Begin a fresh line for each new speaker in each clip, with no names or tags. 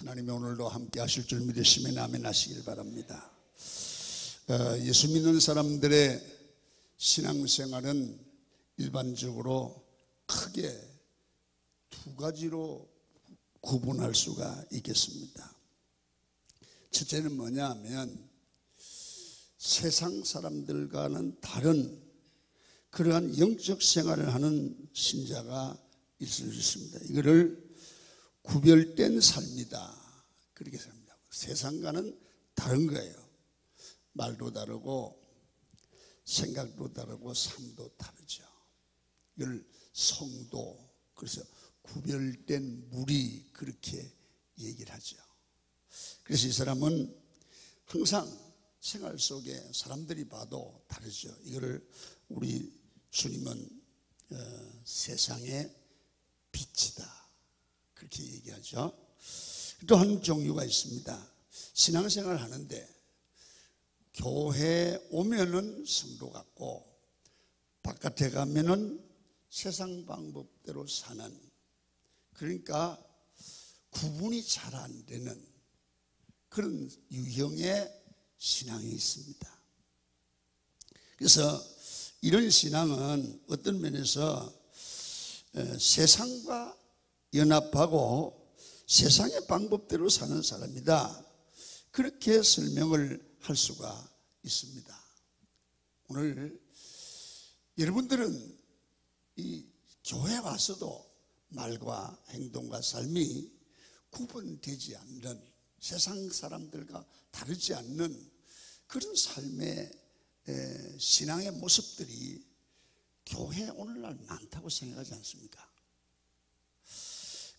하나님이 오늘도 함께 하실 줄 믿으시면 아멘 하시길 바랍니다. 예수 믿는 사람들의 신앙생활은 일반적으로 크게 두 가지로 구분할 수가 있겠습니다. 첫째는 뭐냐 하면 세상 사람들과는 다른 그러한 영적 생활을 하는 신자가 있을 수 있습니다. 이거를 구별된 삶이다 그렇게 생각합니다. 세상과는 다른 거예요. 말도 다르고 생각도 다르고 삶도 다르죠. 이걸 성도, 그래서 구별된 무리 그렇게 얘기를 하죠. 그래서 이 사람은 항상 생활 속에 사람들이 봐도 다르죠. 이거를 우리 주님은 세상의 빛이다 그렇게 얘기하죠. 또 한 종류가 있습니다. 신앙생활 하는데 교회에 오면은 성도 같고 바깥에 가면은 세상 방법대로 사는, 그러니까 구분이 잘 안 되는 그런 유형의 신앙이 있습니다. 그래서 이런 신앙은 어떤 면에서 세상과 연합하고 세상의 방법대로 사는 사람이다 그렇게 설명을 할 수가 있습니다. 오늘 여러분들은 이 교회 와서도 말과 행동과 삶이 구분되지 않는, 세상 사람들과 다르지 않는 그런 삶의 신앙의 모습들이 교회에 오늘날 많다고 생각하지 않습니까?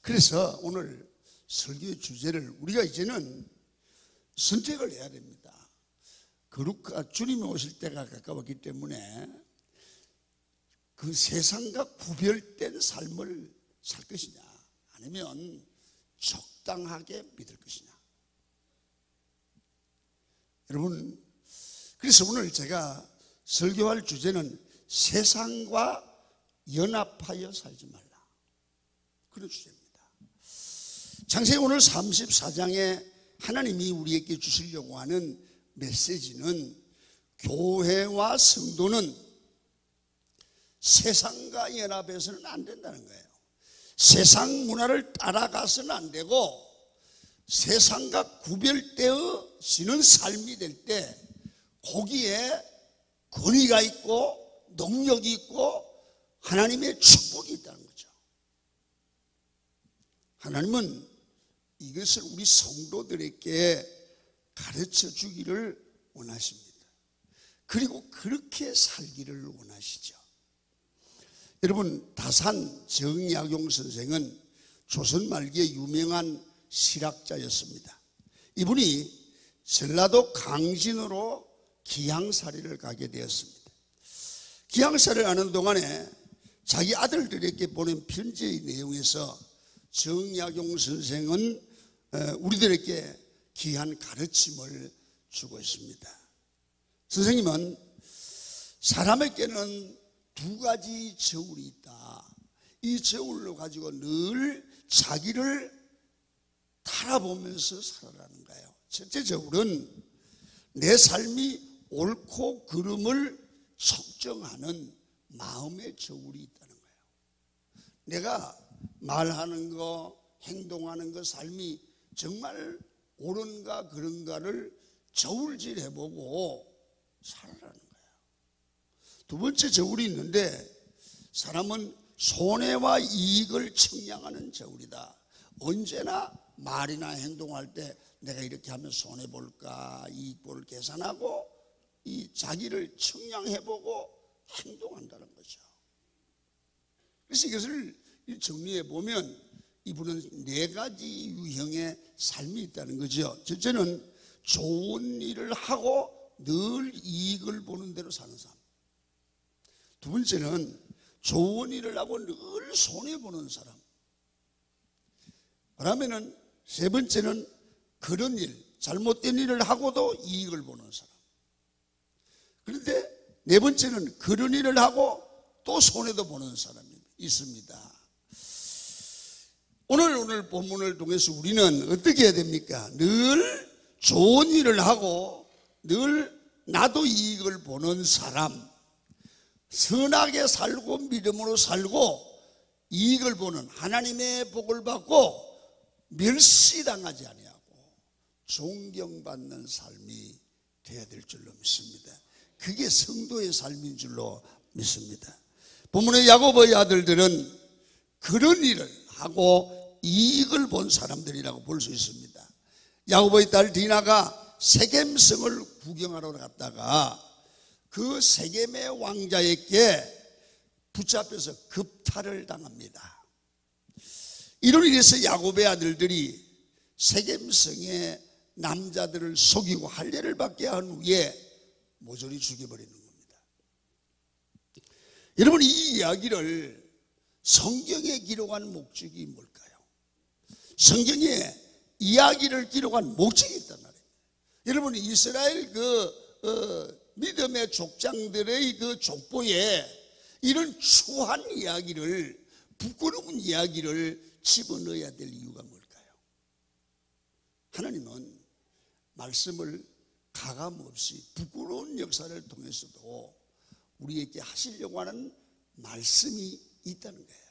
그래서 오늘 설교의 주제를 우리가 이제는 선택을 해야 됩니다. 거룩과 주님이 오실 때가 가까웠기 때문에 그 세상과 구별된 삶을 살 것이냐 아니면 적당하게 믿을 것이냐. 여러분, 그래서 오늘 제가 설교할 주제는 세상과 연합하여 살지 말라 그런 주제입니다. 창세기 오늘 34장에 하나님이 우리에게 주시려고 하는 메시지는 교회와 성도는 세상과 연합해서는 안 된다는 거예요. 세상 문화를 따라가서는 안 되고 세상과 구별되어지는 삶이 될 때 거기에 권위가 있고 능력이 있고 하나님의 축복이 있다는 거죠. 하나님은 이것을 우리 성도들에게 가르쳐 주기를 원하십니다. 그리고 그렇게 살기를 원하시죠. 여러분, 다산 정약용 선생은 조선 말기에 유명한 실학자였습니다. 이분이 전라도 강진으로 기양살이를 가게 되었습니다. 기양살이를 하는 동안에 자기 아들들에게 보낸 편지의 내용에서 정약용 선생은 우리들에게 귀한 가르침을 주고 있습니다. 선생님은 사람에게는 두 가지 저울이 있다. 이 저울로 가지고 늘 자기를 달아보면서 살아가는 거예요. 첫째 저울은 내 삶이 옳고 그름을 측정하는 마음의 저울이 있다는 거예요. 내가 말하는 거, 행동하는 거, 삶이 정말 옳은가 그런가를 저울질 해보고 살아가는 거예요. 두 번째 저울이 있는데 사람은 손해와 이익을 측량하는 저울이다. 언제나 말이나 행동할 때 내가 이렇게 하면 손해볼까 이익 볼을 계산하고 이 자기를 측량해보고 행동한다는 거죠. 그래서 이것을 정리해보면 이분은 네 가지 유형의 삶이 있다는 거죠. 첫째는 좋은 일을 하고 늘 이익을 보는 대로 사는 삶. 두 번째는 좋은 일을 하고 늘 손해보는 사람. 그러면은 세 번째는 그런 일, 잘못된 일을 하고도 이익을 보는 사람. 그런데 네 번째는 그런 일을 하고 또 손해도 보는 사람이 있습니다. 오늘 본문을 통해서 우리는 어떻게 해야 됩니까? 늘 좋은 일을 하고 늘 나도 이익을 보는 사람, 선하게 살고 믿음으로 살고 이익을 보는, 하나님의 복을 받고 멸시당하지 아니하고 존경받는 삶이 되어야 될 줄로 믿습니다. 그게 성도의 삶인 줄로 믿습니다. 본문의 야고보의 아들들은 그런 일을 하고 이익을 본 사람들이라고 볼 수 있습니다. 야고보의 딸 디나가 세겜성을 구경하러 갔다가 그 세겜의 왕자에게 붙잡혀서 급탈을 당합니다. 이로 인해서 야고보의 아들들이 세겜성의 남자들을 속이고 할례를 받게 한 후에 모조리 죽여버리는 겁니다. 여러분, 이 이야기를 성경에 기록한 목적이 뭘까요? 성경에 이야기를 기록한 목적이 있단 말이에요. 여러분, 이스라엘 믿음의 족장들의 그 족보에 이런 추한 이야기를, 부끄러운 이야기를 집어넣어야 될 이유가 뭘까요? 하나님은 말씀을 가감없이 부끄러운 역사를 통해서도 우리에게 하시려고 하는 말씀이 있다는 거예요.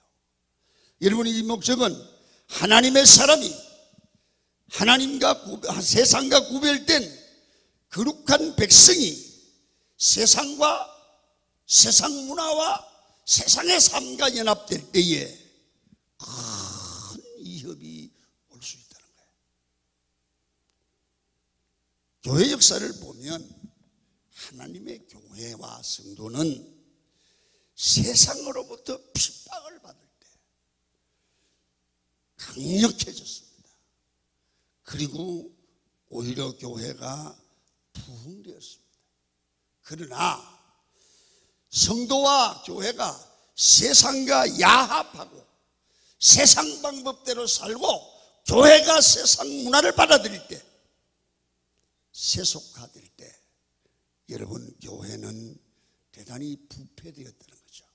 여러분, 이 목적은 하나님의 사람이 하나님과 세상과 구별된 거룩한 백성이 세상과 세상 문화와 세상의 삶과 연합될 때에 큰 이협이 올 수 있다는 거예요. 교회 역사를 보면 하나님의 교회와 성도는 세상으로부터 핍박을 받을 때 강력해졌습니다. 그리고 오히려 교회가 부흥되었습니다. 그러나 성도와 교회가 세상과 야합하고 세상 방법대로 살고 교회가 세상 문화를 받아들일 때, 세속화될 때, 여러분, 교회는 대단히 부패되었다는 거죠.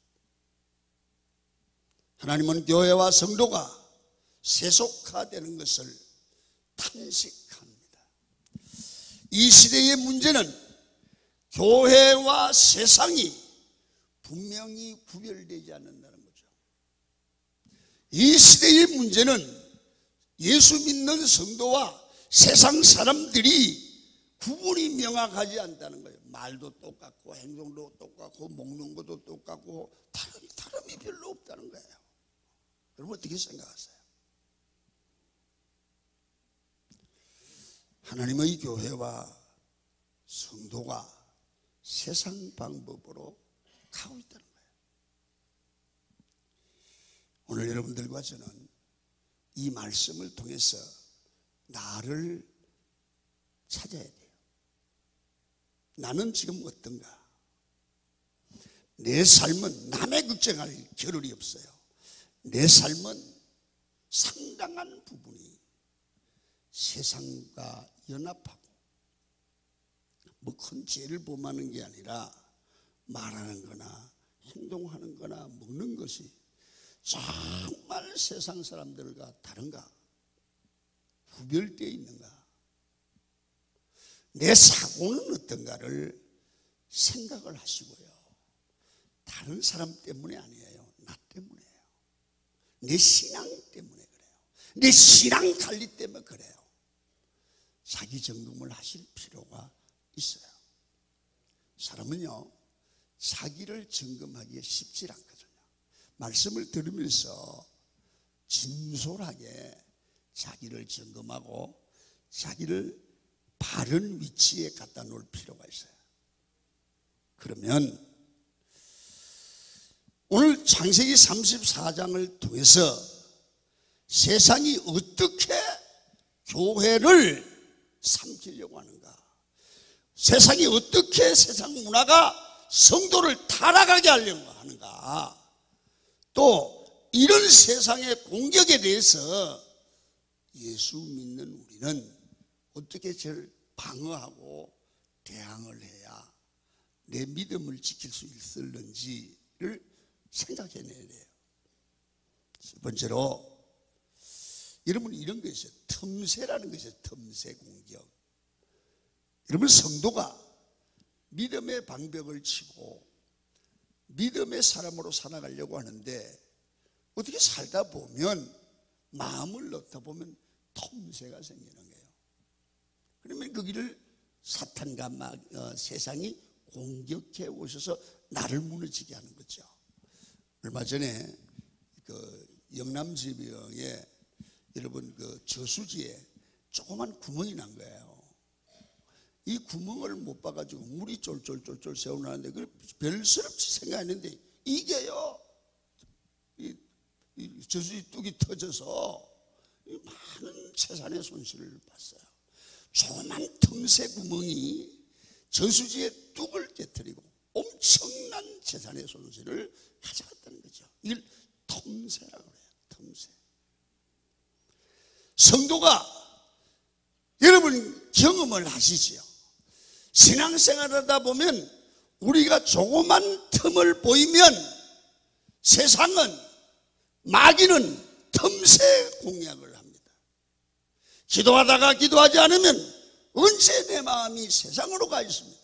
하나님은 교회와 성도가 세속화되는 것을 탄식합니다. 이 시대의 문제는 교회와 세상이 분명히 구별되지 않는다는 거죠. 이 시대의 문제는 예수 믿는 성도와 세상 사람들이 구분이 명확하지 않다는 거예요. 말도 똑같고 행동도 똑같고 먹는 것도 똑같고 다름이 별로 없다는 거예요. 여러분, 어떻게 생각하세요? 하나님의 교회와 성도가 세상 방법으로 가고 있다는 거예요. 오늘 여러분들과 저는 이 말씀을 통해서 나를 찾아야 돼요. 나는 지금 어떤가? 내 삶은 남의 걱정할 겨를이 없어요. 내 삶은 상당한 부분이 세상과 연합하고 뭐 큰 죄를 범하는 게 아니라 말하는 거나 행동하는 거나 먹는 것이 정말 세상 사람들과 다른가? 구별되어 있는가? 내 사고는 어떤가를 생각을 하시고요. 다른 사람 때문에 아니에요. 나 때문에요. 내 신앙 때문에 그래요. 내 신앙 관리 때문에 그래요. 자기 점검을 하실 필요가 있어요. 사람은요, 자기를 점검하기에 쉽지 않거든요. 말씀을 들으면서 진솔하게 자기를 점검하고 자기를 바른 위치에 갖다 놓을 필요가 있어요. 그러면 오늘 창세기 34장을 통해서 세상이 어떻게 교회를 삼키려고 하는가, 세상이 어떻게 세상 문화가 성도를 타락하게 하려고 하는가, 또 이런 세상의 공격에 대해서 예수 믿는 우리는 어떻게 저를 방어하고 대항을 해야 내 믿음을 지킬 수 있을는지를 생각해내야 돼요. 첫 번째로 여러분 이런 거 있어요. 틈새라는 것이 틈새 공격. 여러분 성도가 믿음의 방벽을 치고 믿음의 사람으로 살아가려고 하는데 어떻게 살다 보면 마음을 넣다 보면 틈새가 생기는 거예요. 그러면 거기를 사탄과 세상이 공격해 오셔서 나를 무너지게 하는 거죠. 얼마 전에 그 영남지병에 여러분 그 저수지에 조그만 구멍이 난 거예요. 이 구멍을 못 봐가지고 물이 쫄쫄쫄쫄 새어나는데 그 별스럽지 생각했는데 이게요, 이 저수지 뚝이 터져서 많은 재산의 손실을 봤어요. 조그만 틈새 구멍이 저수지의 뚝을 깨뜨리고 엄청난 재산의 손실을 가져갔다는 거죠. 이걸 틈새라고 그래요. 틈새. 성도가 여러분 경험을 하시지요. 신앙생활하다 보면 우리가 조그만 틈을 보이면 세상은 마귀는 틈새 공략을 합니다. 기도하다가 기도하지 않으면 언제 내 마음이 세상으로 가 있습니다.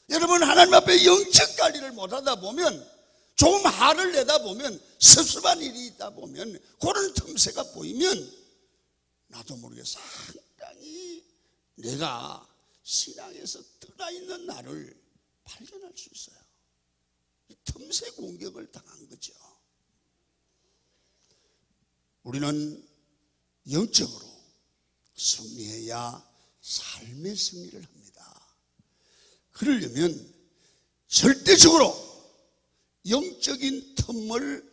여러분 하나님 앞에 영적 관리를 못하다 보면 조금 화를 내다 보면 섭섭한 일이 있다 보면 그런 틈새가 보이면 나도 모르게 상당히 내가 신앙에서 떠나 있는 나를 발견할 수 있어요. 이 틈새 공격을 당한 거죠. 우리는 영적으로 승리해야 삶의 승리를 합니다. 그러려면 절대적으로 영적인 틈을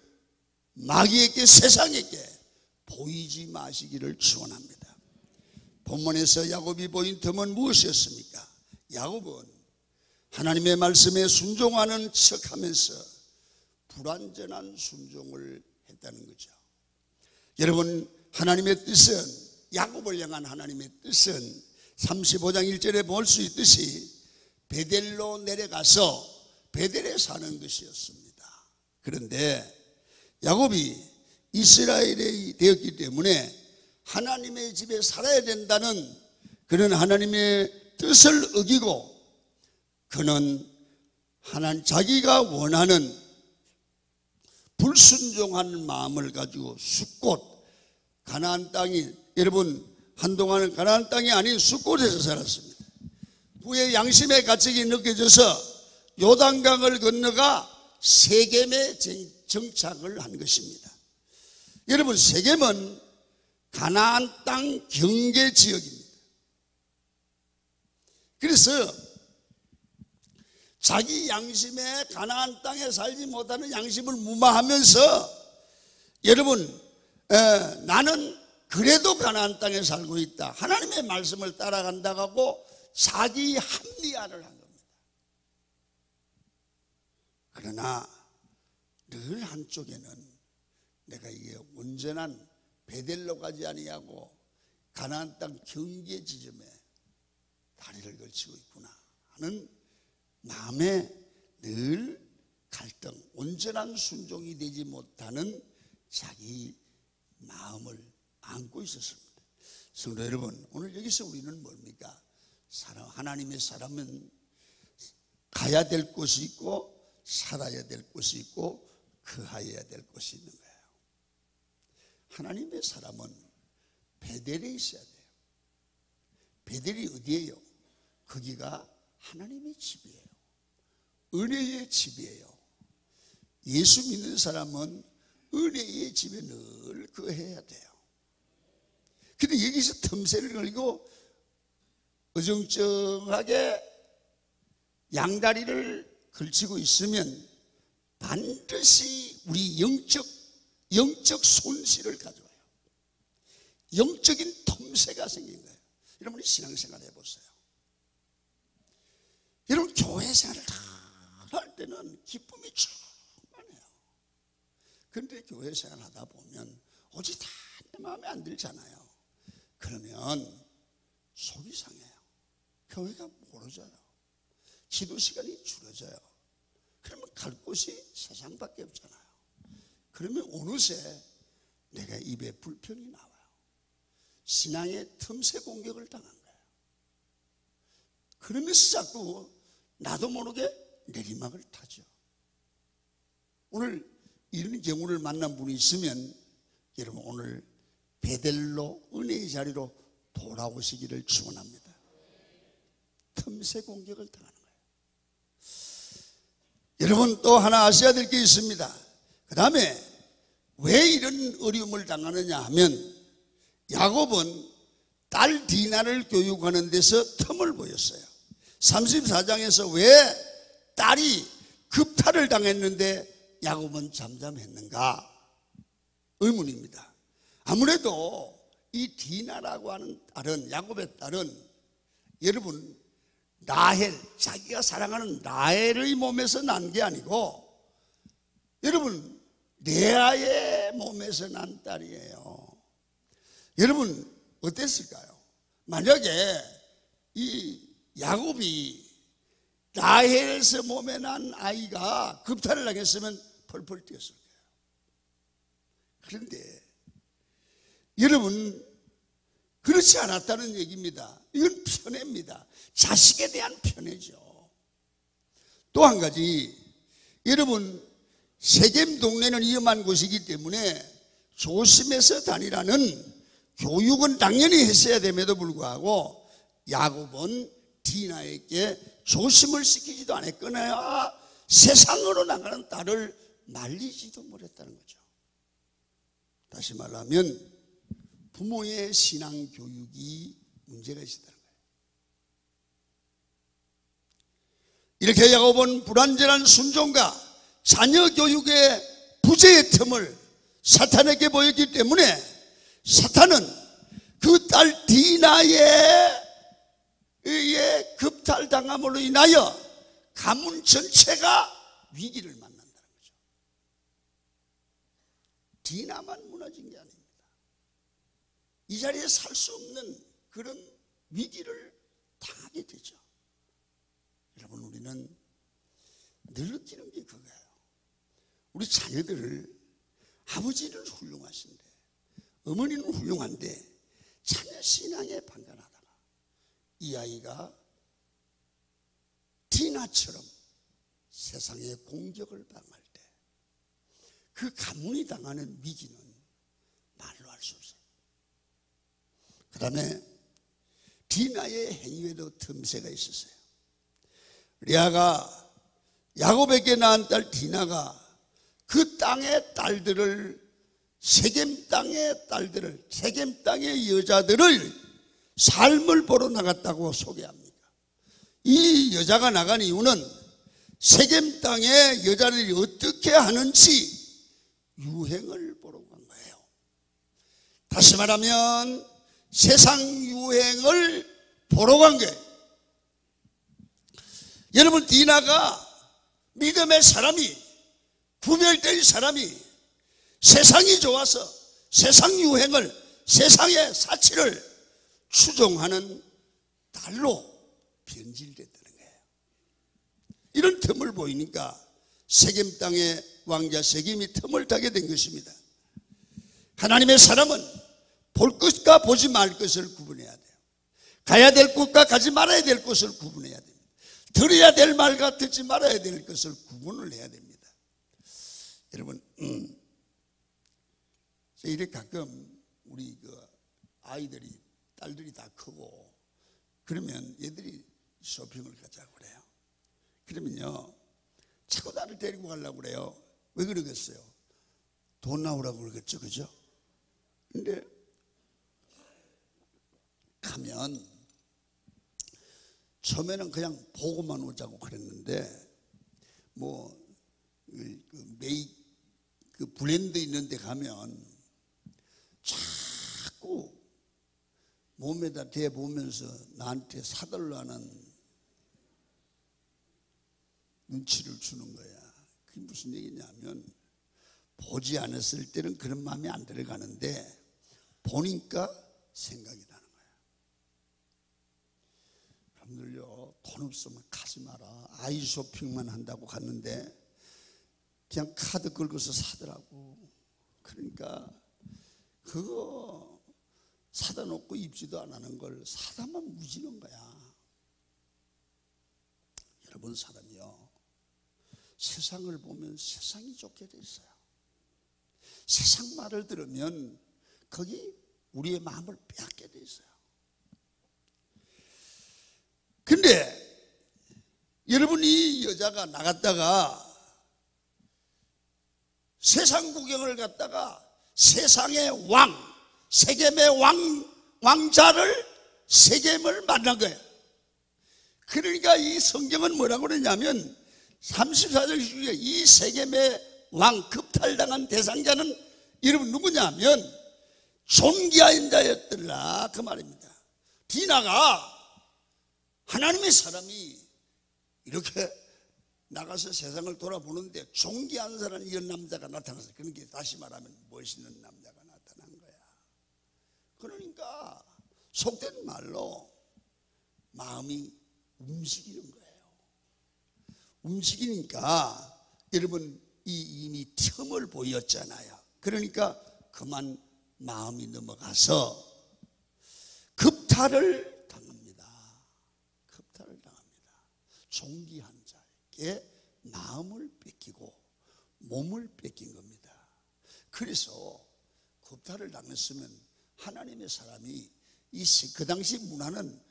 마귀에게 세상에게 보이지 마시기를 축원합니다. 본문에서 야곱이 보인 틈은 무엇이었습니까? 야곱은 하나님의 말씀에 순종하는 척하면서 불완전한 순종을 했다는 거죠. 여러분 하나님의 뜻은, 야곱을 향한 하나님의 뜻은 35장 1절에 볼 수 있듯이 베델로 내려가서 베델에 사는 것이었습니다. 그런데 야곱이 이스라엘이 되었기 때문에 하나님의 집에 살아야 된다는 그런 하나님의 뜻을 어기고 그는 자기가 원하는 불순종한 마음을 가지고 숫곳 가나안 땅이, 여러분 한동안은 가나안 땅이 아닌 숫곳에서 살았습니다. 후에 양심의 가책이 느껴져서 요단강을 건너가 세겜에 정착을 한 것입니다. 여러분 세겜은 가나안 땅 경계 지역입니다. 그래서 자기 양심에 가나안 땅에 살지 못하는 양심을 무마하면서 여러분 나는 그래도 가나안 땅에 살고 있다, 하나님의 말씀을 따라간다고 하고 자기 합리화를 한 겁니다. 그러나 늘 한쪽에는 내가 이게 온전한 베델로 가지 아니하고 가나안 땅 경계 지점에 다리를 걸치고 있구나 하는 마음에 늘 갈등, 온전한 순종이 되지 못하는 자기 마음을 안고 있었습니다. 성도 여러분, 오늘 여기서 우리는 뭡니까? 하나님의 사람은 가야 될 곳이 있고 살아야 될 곳이 있고 거하여야 될 곳이 있는 거예요. 하나님의 사람은 베델에 있어야 돼요. 베델이 어디예요? 거기가 하나님의 집이에요. 은혜의 집이에요. 예수 믿는 사람은 은혜의 집에 늘 거해야 돼요. 근데 여기서 틈새를 걸고 어정쩡하게 양다리를 걸치고 있으면 반드시 우리 영적 손실을 가져와요. 영적인 틈새가 생긴 거예요. 여러분이 신앙생활 해보세요. 여러분 교회 생활을 다 할 때는 기쁨이 충만해요. 그런데 교회 생활 하다 보면 오직 다 내 마음에 안 들잖아요. 그러면 속이 상해요. 교회가 멀어져요. 기도 시간이 줄어져요. 그러면 갈 곳이 세상밖에 없잖아요. 그러면 어느새 내가 입에 불편이 나와요. 신앙의 틈새 공격을 당한 거예요. 그러면서 자꾸 나도 모르게 내리막을 타죠. 오늘 이런 경우를 만난 분이 있으면 여러분 오늘 베델로 은혜의 자리로 돌아오시기를 축원합니다. 틈새 공격을 당하는 거예요. 여러분 또 하나 아셔야 될 게 있습니다. 그 다음에 왜 이런 어려움을 당하느냐 하면 야곱은 딸 디나를 교육하는 데서 틈을 보였어요. 34장에서 왜 딸이 급탈을 당했는데 야곱은 잠잠했는가? 의문입니다. 아무래도 이 디나라고 하는 딸은, 야곱의 딸은 여러분 라헬, 자기가 사랑하는 라헬의 몸에서 난 게 아니고 여러분 레아의 몸에서 난 딸이에요. 여러분 어땠을까요? 만약에 이 야곱이 라헬에서 몸에 난 아이가 급탈을 당했으면 펄펄 뛰었을 거예요. 그런데 여러분 그렇지 않았다는 얘기입니다. 이건 편애입니다. 자식에 대한 편애죠. 또 한 가지, 여러분 세겜 동네는 위험한 곳이기 때문에 조심해서 다니라는 교육은 당연히 했어야 됨에도 불구하고 야곱은 디나에게 조심을 시키지도 않았거나 세상으로 나가는 딸을 말리지도 못했다는 거죠. 다시 말하면 부모의 신앙 교육이 문제가 있었다는 거예요. 이렇게 야곱은 불완전한 순종과 자녀 교육의 부재의 틈을 사탄에게 보였기 때문에 사탄은 그 딸 디나의 급탈당함으로 인하여 가문 전체가 위기를 만난다는 거죠. 디나만 무너진 게 아닙니다. 이 자리에 살 수 없는 그런 위기를 당하게 되죠. 여러분 우리는 늘 느끼는 게 그거예요. 우리 자녀들을 아버지는 훌륭하신데 어머니는 훌륭한데 자녀 신앙에 반감하다가 이 아이가 디나처럼 세상의 공격을 당할 때 그 가문이 당하는 위기는 말로 할 수 없어요. 그 다음에 디나의 행위에도 틈새가 있었어요. 레아가 야곱에게 낳은 딸 디나가 그 땅의 딸들을 세겜 땅의 딸들을 세겜 땅의 여자들을 삶을 보러 나갔다고 소개합니다. 이 여자가 나간 이유는 세겜 땅의 여자들이 어떻게 하는지 유행을 보러 간 거예요. 다시 말하면 세상 유행을 보러 간 거예요. 여러분 디나가 믿음의 사람이 구별된 사람이 세상이 좋아서 세상 유행을 세상의 사치를 추종하는 딸로 변질됐다는 거예요. 이런 틈을 보이니까 세겜 땅의 왕자 세겜이 틈을 타게 된 것입니다. 하나님의 사람은 볼 것과 보지 말 것을 구분해야 돼요. 가야 될 곳과 가지 말아야 될 곳을 구분해야 됩니다. 들어야 될 말과 듣지 말아야 될 것을 구분을 해야 됩니다. 여러분 이렇게 가끔 우리 아이들이 딸들이 다 크고 그러면 얘들이 쇼핑을 가자고 그래요. 그러면요 자꾸 나를 데리고 가려고 그래요. 왜 그러겠어요? 돈 나오라고 그러겠죠, 그죠? 근데 가면 처음에는 그냥 보고만 오자고 그랬는데 뭐 그 브랜드 있는 데 가면 자꾸 몸에다 대보면서 나한테 사달라는 눈치를 주는 거야. 그게 무슨 얘기냐면 보지 않았을 때는 그런 마음이 안 들어가는데 보니까 생각이 나는 거야. 여러분들요 돈 없으면 가지 마라. 아이 쇼핑만 한다고 갔는데 그냥 카드 긁어서 사더라고. 그러니까 그거 사다 놓고 입지도 안 하는 걸 사다만 무지는 거야. 여러분, 사람이요, 세상을 보면 세상이 좋게 돼 있어요. 세상 말을 들으면 거기 우리의 마음을 빼앗게 돼 있어요. 근데 여러분, 이 여자가 나갔다가 세상 구경을 갔다가 세상의 왕, 세겜의 왕자를 세겜을 만난 거예요. 그러니까 이 성경은 뭐라고 그러냐면 34절 중에 이 세겜의 왕, 급탈당한 대상자는 여러분 누구냐면 존귀한 자였더라, 그 말입니다. 디나가 하나님의 사람이 이렇게 나가서 세상을 돌아보는데 존귀한 사람, 이런 남자가 나타났어요. 그러니까 다시 말하면 멋있는 남자가 나타난 거야. 그러니까 속된 말로 마음이 움직이는 거예요. 움직이니까 여러분, 이미 틈을 보였잖아요. 그러니까 그만 마음이 넘어가서 급탈을 당합니다. 급탈을 당합니다. 존귀한 자에게 마음을 뺏기고 몸을 뺏긴 겁니다. 그래서 급탈을 당했으면 하나님의 사람이 그 당시 문화는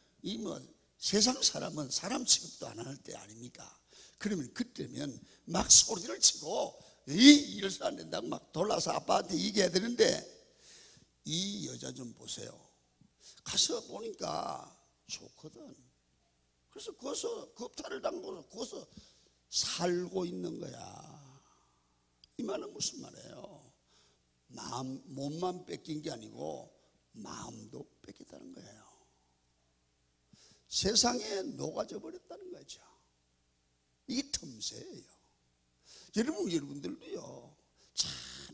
세상 사람은 사람 취급도 안 할 때 아닙니까? 그러면 그때면 막 소리를 치고 이래서 안 된다고 막 돌아서 아빠한테 얘기해야 되는데, 이 여자 좀 보세요. 가서 보니까 좋거든. 그래서 거기서 겁탈을 당하고 거기서 살고 있는 거야. 이 말은 무슨 말이에요? 몸만 뺏긴 게 아니고 마음도 뺏겼다는 거예요. 세상에 녹아져 버렸다는 거죠. 이게 틈새예요. 여러분들도요, 참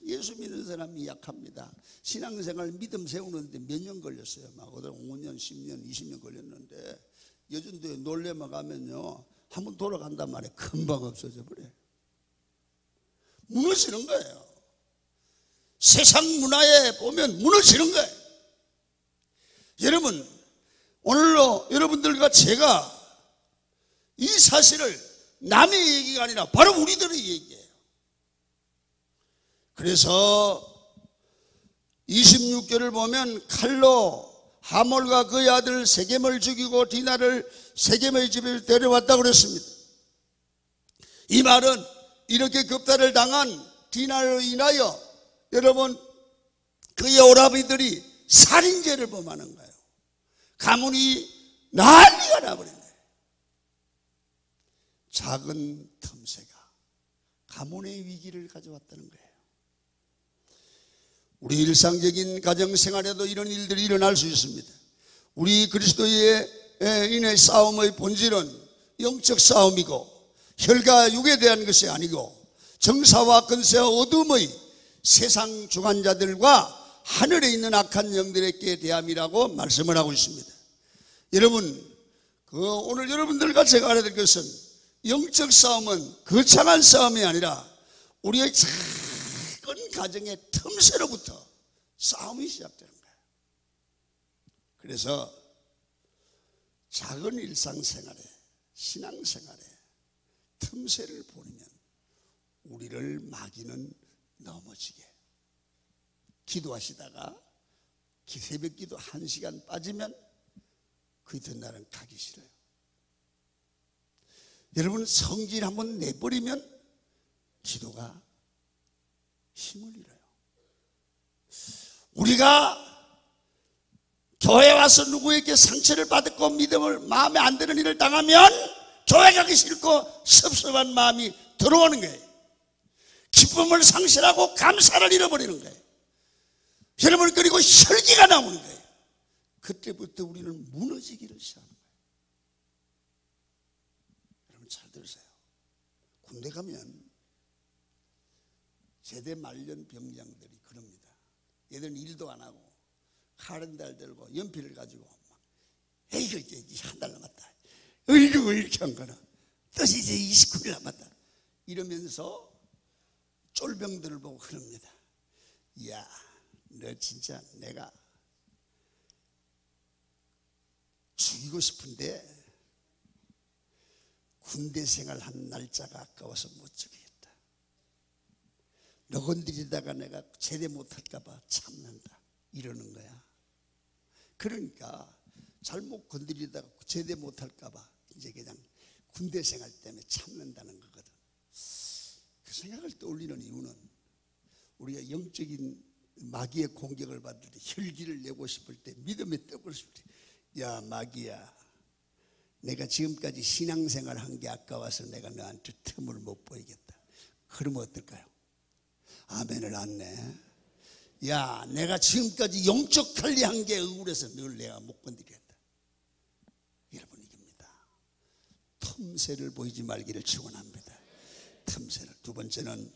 예수 믿는 사람이 약합니다. 신앙생활 믿음 세우는데 몇 년 걸렸어요. 막 5년, 10년, 20년 걸렸는데 요즘도 놀래만 가면요, 한번 돌아간단 말이에요. 금방 없어져 버려요. 무너지는 거예요. 세상 문화에 보면 무너지는 거예요. 여러분, 오늘로 여러분들과 제가 이 사실을 남의 얘기가 아니라 바로 우리들의 얘기예요. 그래서 26절을 보면 칼로 하몰과 그의 아들 세겜을 죽이고 디나를 세겜의 집에 데려왔다고 그랬습니다. 이 말은 이렇게 급탈을 당한 디나로 인하여 여러분, 그의 오라비들이 살인죄를 범하는 거예요. 가문이 난리가 나버린 거예요. 작은 틈새가 가문의 위기를 가져왔다는 거예요. 우리 일상적인 가정생활에도 이런 일들이 일어날 수 있습니다. 우리 그리스도의 인의 싸움의 본질은 영적 싸움이고 혈과 육에 대한 것이 아니고 정사와 권세와 어둠의 세상 주관자들과 하늘에 있는 악한 영들에게 대함이라고 말씀을 하고 있습니다. 여러분, 오늘 여러분들과 제가 알아야 될 것은 영적 싸움은 거창한 싸움이 아니라 우리의 작은 가정의 틈새로부터 싸움이 시작되는 거예요. 그래서 작은 일상생활에, 신앙생활에 틈새를 보내면 우리를 마귀는 넘어지게. 기도하시다가 새벽 기도 1시간 빠지면 그 이튿날은 가기 싫어요. 여러분, 성질 한번 내버리면 기도가 힘을 잃어요. 우리가 교회 와서 누구에게 상처를 받았고 믿음을 마음에 안 드는 일을 당하면 교회 가기 싫고 섭섭한 마음이 들어오는 거예요. 기쁨을 상실하고 감사를 잃어버리는 거예요. 여러분, 그리고 혈기가 나오는 거예요. 그때부터 우리는 무너지기를 시작하는 거예요. 여러분 잘 들으세요. 군대 가면 제대 말년 병장들이 그럽니다. 얘들은 일도 안 하고 칼 달 들고 연필을 가지고 막 에이 이제 한 달 남았다. 어이구 이렇게 한 거나 뜻이 이제 29일 남았다. 이러면서 쫄병들을 보고 그럽니다. 이야, 너 진짜 내가 죽이고 싶은데 군대 생활한 날짜가 아까워서 못 죽이겠다. 너 건드리다가 내가 제대 못할까 봐 참는다 이러는 거야. 그러니까 잘못 건드리다가 제대 못할까 봐 이제 그냥 군대 생활 때문에 참는다는 거거든. 그 생각을 떠올리는 이유는 우리가 영적인 마귀의 공격을 받을 때 혈기를 내고 싶을 때, 믿음의 떡을 싶을 때, 야 마귀야, 내가 지금까지 신앙생활 한 게 아까워서 내가 너한테 틈을 못 보이겠다. 그러면 어떨까요? 아멘을 안네. 야 내가 지금까지 영적 관리한 게 억울해서 늘 내가 못 건드리겠다. 여러분 이깁니다. 틈새를 보이지 말기를 축원합니다. 틈새를. 두 번째는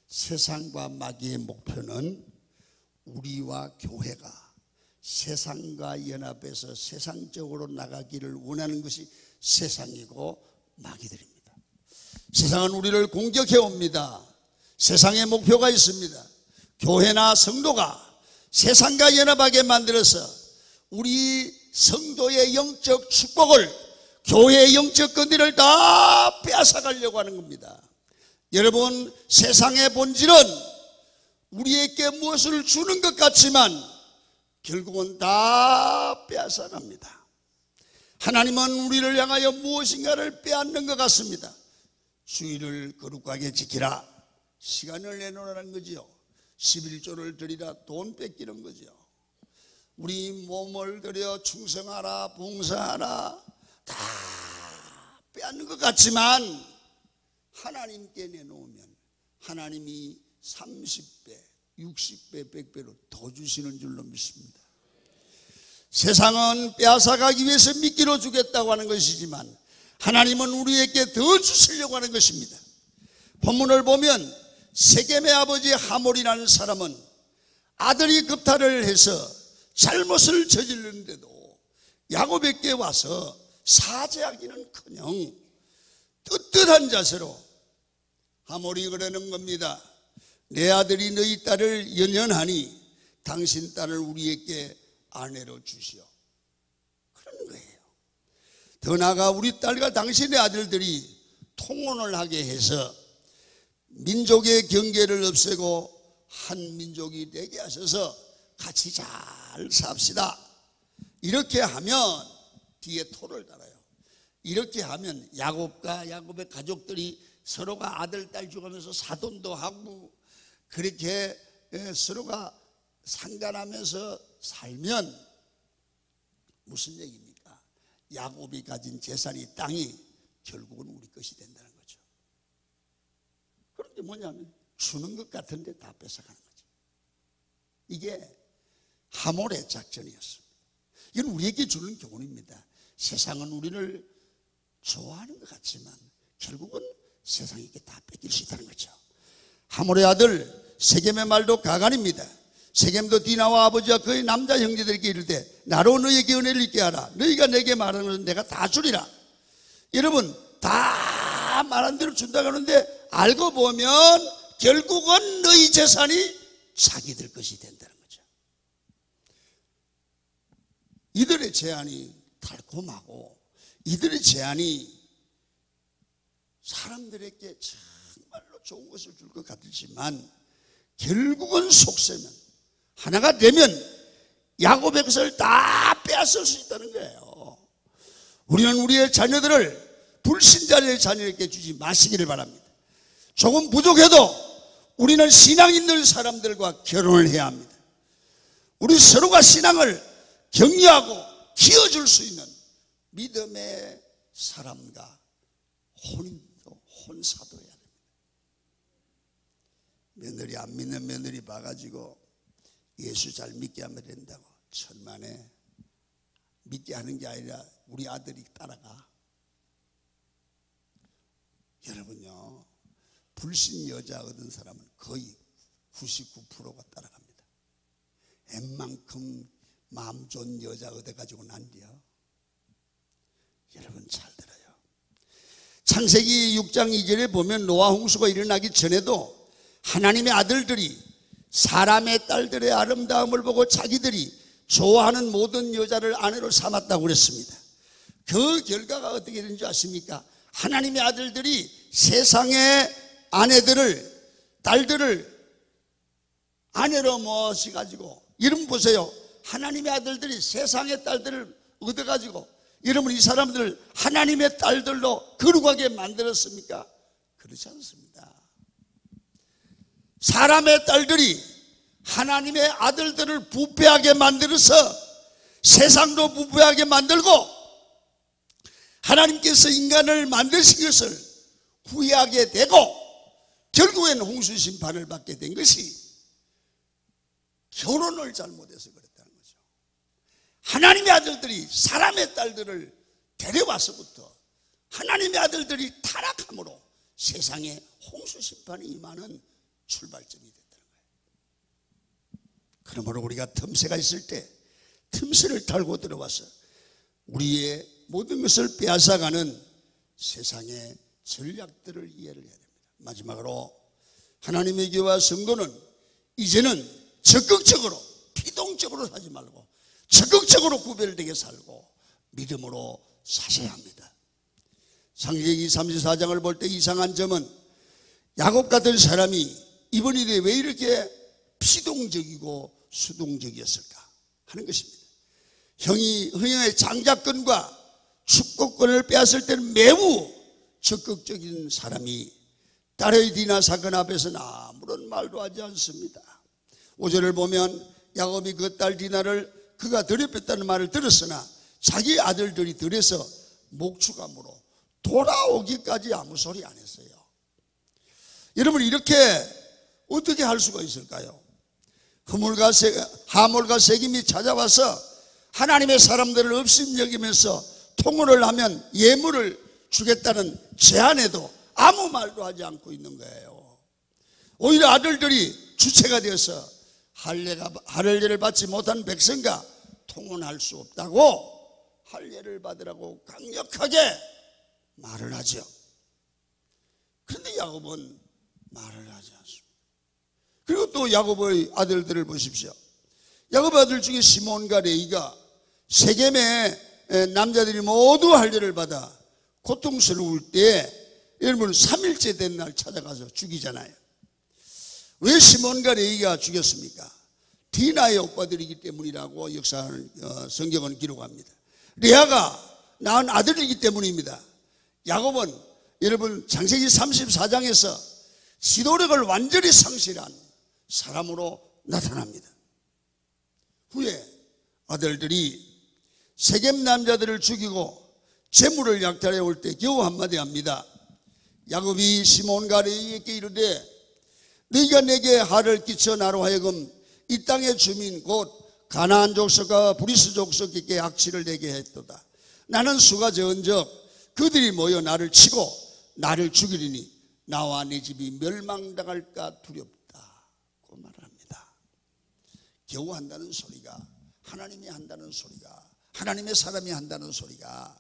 세상과 마귀의 목표는 우리와 교회가 세상과 연합해서 세상적으로 나가기를 원하는 것이 세상이고 마귀들입니다. 세상은 우리를 공격해 옵니다. 세상의 목표가 있습니다. 교회나 성도가 세상과 연합하게 만들어서 우리 성도의 영적 축복을, 교회의 영적 건디를 다 빼앗아가려고 하는 겁니다. 여러분, 세상의 본질은 우리에게 무엇을 주는 것 같지만 결국은 다 빼앗아갑니다. 하나님은 우리를 향하여 무엇인가를 빼앗는 것 같습니다. 주의를 거룩하게 지키라, 시간을 내놓으라는 거지요. 11조를 드리라, 돈 뺏기는 거죠. 우리 몸을 들여 충성하라, 봉사하라, 다 빼앗는 것 같지만 하나님께 내놓으면 하나님이 30배, 60배, 100배로 더 주시는 줄로 믿습니다. 세상은 빼앗아가기 위해서 미끼로 주겠다고 하는 것이지만 하나님은 우리에게 더 주시려고 하는 것입니다. 본문을 보면 세겜의 아버지 하몰이라는 사람은 아들이 겁탈을 해서 잘못을 저지르는데도 야곱에게 와서 사죄하기는커녕 떳떳한 자세로 하몰이 그러는 겁니다. 내 아들이 너희 딸을 연연하니 당신 딸을 우리에게 아내로 주시오. 그런 거예요. 더 나아가 우리 딸과 당신의 아들들이 통혼을 하게 해서 민족의 경계를 없애고 한 민족이 되게 하셔서 같이 잘 삽시다. 이렇게 하면 뒤에 토를 달아요. 이렇게 하면 야곱과 야곱의 가족들이 서로가 아들, 딸 죽으면서 사돈도 하고 그렇게 서로가 상관하면서 살면 무슨 얘기입니까? 야곱이 가진 재산이, 땅이 결국은 우리 것이 된다는 거죠. 그런데 뭐냐면 주는 것 같은데 다 뺏어가는 거죠. 이게 하몰의 작전이었습니다. 이건 우리에게 주는 교훈입니다. 세상은 우리를 좋아하는 것 같지만 결국은 세상에게 다 뺏길 수 있다는 거죠. 하몰의 아들 세겜의 말도 가관입니다. 세겜도 디나와 아버지와 그의 남자 형제들에게 이르되 나로 너희에게 은혜를 있게 하라. 너희가 내게 말하는 것은 내가 다 주리라. 여러분, 다 말한 대로 준다고 하는데 알고 보면 결국은 너희 재산이 자기들 것이 된다는 거죠. 이들의 제안이 달콤하고 이들의 제안이 사람들에게 정말로 좋은 것을 줄 것 같지만 결국은 속세면 하나가 되면 야곱의 것을 다 빼앗을 수 있다는 거예요. 우리는 우리의 자녀들을 불신자의 자녀에게 주지 마시기를 바랍니다. 조금 부족해도 우리는 신앙 있는 사람들과 결혼을 해야 합니다. 우리 서로가 신앙을 격려하고 키워줄 수 있는 믿음의 사람과 혼사도 해야 됩니다. 며느리 안 믿는 며느리 봐가지고 예수 잘 믿게 하면 된다고 천만에 믿게 하는 게 아니라 우리 아들이 따라가. 여러분요, 불신 여자 얻은 사람은 거의 99%가 따라갑니다. 웬만큼 마음 좋은 여자 얻어가지고는 안 돼요. 여러분 잘 들어요. 창세기 6장 2절에 보면 노아 홍수가 일어나기 전에도 하나님의 아들들이 사람의 딸들의 아름다움을 보고 자기들이 좋아하는 모든 여자를 아내로 삼았다고 그랬습니다. 그 결과가 어떻게 되는지 아십니까? 하나님의 아들들이 세상의 딸들을 아내로 모셔가지고, 여러분 보세요. 하나님의 아들들이 세상의 딸들을 얻어가지고, 여러분 이 사람들을 하나님의 딸들로 거룩하게 만들었습니까? 그렇지 않습니다. 사람의 딸들이 하나님의 아들들을 부패하게 만들어서 세상도 부패하게 만들고, 하나님께서 인간을 만드신 것을 후회하게 되고, 결국엔 홍수 심판을 받게 된 것이 결혼을 잘못해서 그랬다는 거죠. 하나님의 아들들이 사람의 딸들을 데려와서부터 하나님의 아들들이 타락함으로 세상에 홍수 심판이 임하는 출발점이 됐다는 거예요. 그러므로 우리가 틈새가 있을 때 틈새를 달고 들어와서 우리의 모든 것을 빼앗아가는 세상의 전략들을 이해를 해야 됩니다. 마지막으로 하나님의 교회와 성도는 이제는 적극적으로, 피동적으로 살지 말고 적극적으로 구별되게 살고 믿음으로 사셔야 합니다. 창세기 34장을 볼 때 이상한 점은 야곱 같은 사람이 이번 일에 왜 이렇게 피동적이고 수동적이었을까 하는 것입니다. 형의 장자권과 축복권을 빼앗을 때는 매우 적극적인 사람이 딸의 디나 사건 앞에서는 아무런 말도 하지 않습니다. 5절을 보면 야곱이 그 딸 디나를 그가 더럽혔다는 말을 들었으나 자기 아들들이 들에서 목축함으로 돌아오기까지 아무 소리 안 했어요. 여러분, 이렇게 어떻게 할 수가 있을까요? 하몰과 세김이 찾아와서 하나님의 사람들을 없인 여기면서 통혼을 하면 예물을 주겠다는 제안에도 아무 말도 하지 않고 있는 거예요. 오히려 아들들이 주체가 되어서 할례를 받지 못한 백성과 통혼할 수 없다고 할례를 받으라고 강력하게 말을 하죠. 그런데 야곱은 말을 하지 않습니다. 그리고 또 야곱의 아들들을 보십시오. 야곱의 아들 중에 시몬과 레위가 세겜의 남자들이 모두 할례를 받아 고통스러울 때 여러분 3일째 된 날 찾아가서 죽이잖아요. 왜 시몬과 레위가 죽였습니까? 디나의 오빠들이기 때문이라고 성경은 기록합니다. 레아가 낳은 아들이기 때문입니다. 야곱은 여러분 창세기 34장에서 지도력을 완전히 상실한 사람으로 나타납니다. 후에 아들들이 세겜 남자들을 죽이고 재물을 약탈해 올 때 겨우 한마디 합니다. 야곱이 시몬과 레위에게 이르되 너희가 내게 하를 끼쳐 나로 하여금 이 땅의 주민 곧 가나안 족속과 브리스 족속에게 악취를 내게 했도다. 나는 수가 적은즉 그들이 모여 나를 치고 나를 죽이리니 나와 내 집이 멸망당할까 두렵다. 그 말을 합니다. 겨우 한다는 소리가, 하나님이 한다는 소리가, 하나님의 사람이 한다는 소리가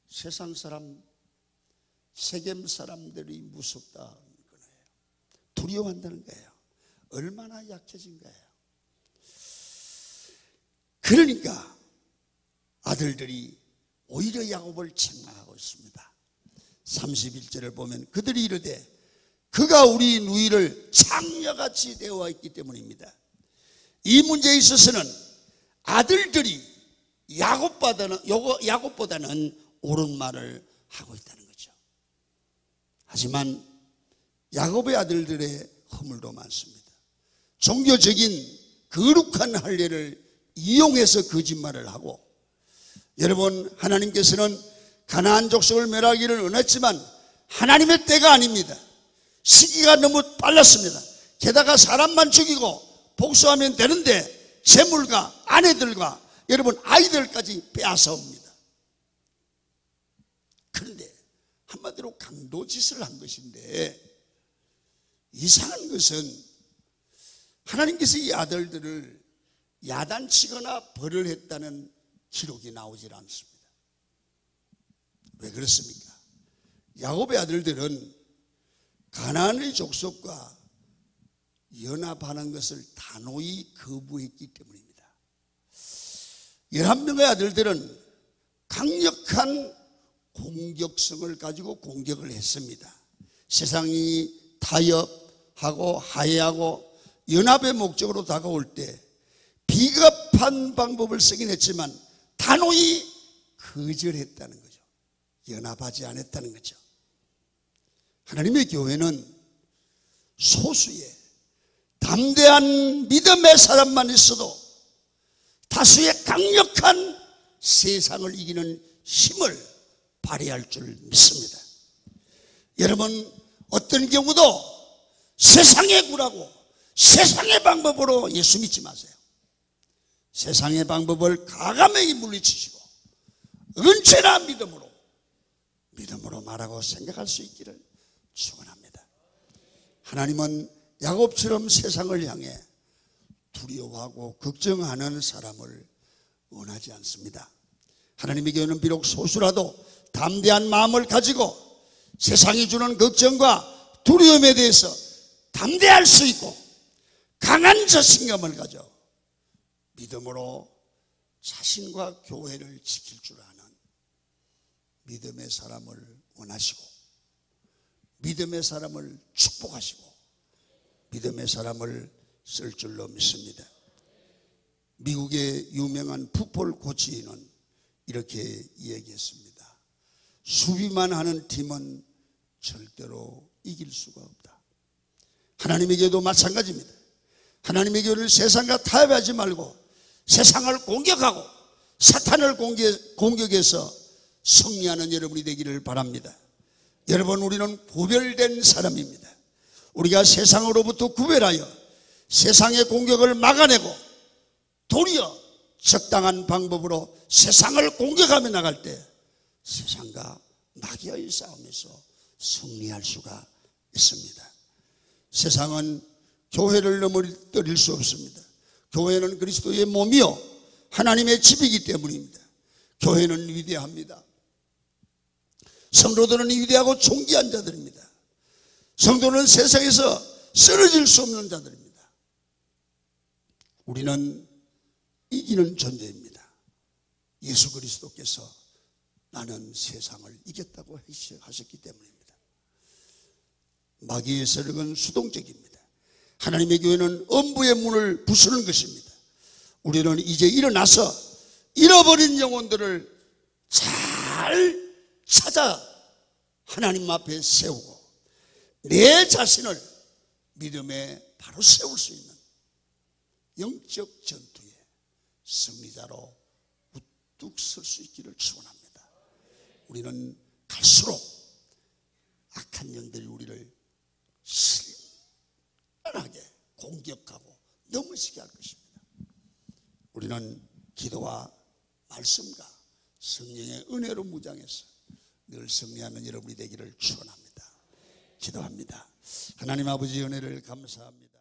세상 사람, 세겜 사람들이 무섭다 거예요. 두려워한다는 거예요. 얼마나 약해진 거예요. 그러니까 아들들이 오히려 야곱을 책망하고 있습니다. 31절을 보면 그들이 이르되 그가 우리 누이를 창녀같이 대우하고 있기 때문입니다. 이 문제에 있어서는 아들들이 야곱보다는 옳은 말을 하고 있다는 거죠. 하지만 야곱의 아들들의 허물도 많습니다. 종교적인 거룩한 할례를 이용해서 거짓말을 하고, 여러분 하나님께서는 가나안 족속을 멸하기를 원했지만 하나님의 때가 아닙니다. 시기가 너무 빨랐습니다. 게다가 사람만 죽이고 복수하면 되는데 재물과 아내들과 여러분 아이들까지 빼앗아옵니다. 그런데 한마디로 강도짓을 한 것인데, 이상한 것은 하나님께서 이 아들들을 야단치거나 벌을 했다는 기록이 나오질 않습니다. 왜 그렇습니까? 야곱의 아들들은 가나안의 족속과 연합하는 것을 단호히 거부했기 때문입니다. 11명의 아들들은 강력한 공격성을 가지고 공격을 했습니다. 세상이 타협하고 화해하고 연합의 목적으로 다가올 때 비겁한 방법을 쓰긴 했지만 단호히 거절했다는 거죠. 연합하지 않았다는 거죠. 하나님의 교회는 소수의 담대한 믿음의 사람만 있어도 다수의 강력한 세상을 이기는 힘을 발휘할 줄 믿습니다. 여러분, 어떤 경우도 세상의 구라고 세상의 방법으로 예수 믿지 마세요. 세상의 방법을 과감하게 물리치시고 언제나 믿음으로 말하고 생각할 수 있기를 축원합니다. 하나님은 야곱처럼 세상을 향해 두려워하고 걱정하는 사람을 원하지 않습니다. 하나님의 교회는 비록 소수라도 담대한 마음을 가지고 세상이 주는 걱정과 두려움에 대해서 담대할 수 있고 강한 자신감을 가져 믿음으로 자신과 교회를 지킬 줄 아는 믿음의 사람을 원하시고 믿음의 사람을 축복하시고 믿음의 사람을 쓸 줄로 믿습니다. 미국의 유명한 풋볼 코치는 이렇게 이야기했습니다. 수비만 하는 팀은 절대로 이길 수가 없다. 하나님에게도 마찬가지입니다. 하나님의 교회를 세상과 타협하지 말고 세상을 공격하고 사탄을 공격해서 승리하는 여러분이 되기를 바랍니다. 여러분, 우리는 구별된 사람입니다. 우리가 세상으로부터 구별하여 세상의 공격을 막아내고 도리어 적당한 방법으로 세상을 공격하며 나갈 때 세상과 마귀의 싸움에서 승리할 수가 있습니다. 세상은 교회를 넘어뜨릴 수 없습니다. 교회는 그리스도의 몸이요 하나님의 집이기 때문입니다. 교회는 위대합니다. 성도들은 위대하고 존귀한 자들입니다. 성도는 세상에서 쓰러질 수 없는 자들입니다. 우리는 이기는 존재입니다. 예수 그리스도께서 나는 세상을 이겼다고 하셨기 때문입니다. 마귀의 세력은 수동적입니다. 하나님의 교회는 엄부의 문을 부수는 것입니다. 우리는 이제 일어나서 잃어버린 영혼들을 잘 찾아 하나님 앞에 세우고 내 자신을 믿음에 바로 세울 수 있는 영적 전투의 승리자로 우뚝 설 수 있기를 축원합니다. 우리는 갈수록 악한 영들이 우리를 신랄하게 공격하고 넘어지게 할 것입니다. 우리는 기도와 말씀과 성령의 은혜로 무장해서 늘 승리하는 여러분이 되기를 축원합니다. 기도합니다. 하나님 아버지 은혜를 감사합니다.